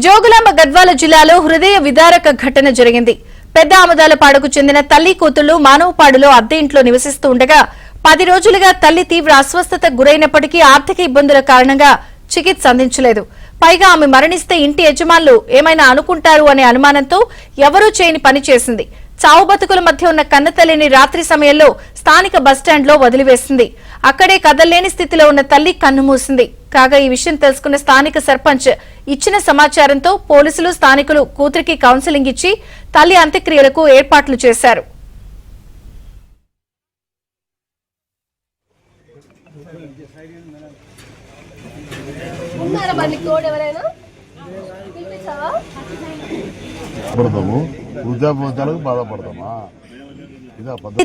జోగులాంబ గద్వాల జిల్లాలో హృదయ విదారక ఘటన జరిగింది. పెద్ద ఆమదాలపాడుకు చెందిన తల్లి కూతుళ్లు మానవపాడులో అద్దె ఇంట్లో నివసిస్తూ ఉండగా 10 రోజులుగా తల్లి తీవ్ర అస్వస్థతకు గురైనప్పటికీ ఆర్థిక ఇబ్బందుల కారణంగా చికిత్స అందించలేదు. పైగా ఆమె మరణిస్తే ఇంటి యజమానులు ఏమైనా అనుకుంటారు అనే అనుమానంతో ఎవరూ చేయని పని చేసింది. చావు బతుకుల మధ్య ఉన్న కన్నతల్లిని రాత్రి సమయంలో స్థానిక బస్టాండ్లో వదిలివేసింది. అక్కడే కదల్లేని స్థితిలో ఉన్న తల్లి కన్నుమూసింది. కాగా ఈ విషయం తెలుసుకున్న స్థానిక సర్పంచ్ ఇచ్చిన సమాచారంతో పోలీసులు స్థానికులు కూతురికి కౌన్సిలింగ్ ఇచ్చి తల్లి అంత్యక్రియలకు ఏర్పాట్లు చేశారు.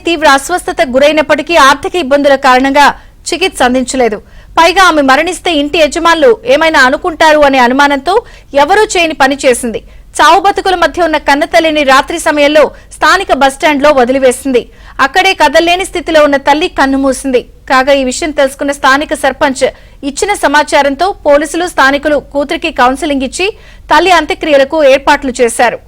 తీవ్ర అస్వస్థతకు గురైనప్పటికీ ఆర్థిక ఇబ్బందుల కారణంగా చికిత్స అందించలేదు. పైగా ఆమె మరణిస్తే ఇంటి యజమానులు ఏమైనా అనుకుంటారు అనే అనుమానంతో ఎవరూ చేయని పని చేసింది. చావు బతుకుల మధ్య ఉన్న కన్నతల్లిని రాత్రి సమయంలో స్థానిక బస్టాండ్లో వదిలివేసింది. అక్కడే కదల్లేని స్థితిలో ఉన్న తల్లి కన్నుమూసింది. కాగా ఈ విషయం తెలుసుకున్న స్థానిక సర్పంచ్ ఇచ్చిన సమాచారంతో పోలీసులు స్థానికులు కూతురికి కౌన్సిలింగ్ ఇచ్చి తల్లి అంత్యక్రియలకు ఏర్పాట్లు చేశారు.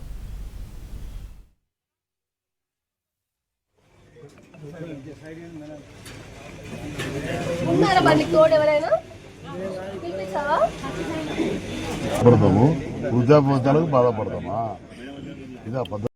వృద్ధాప్యాలకు బాధపడతామా?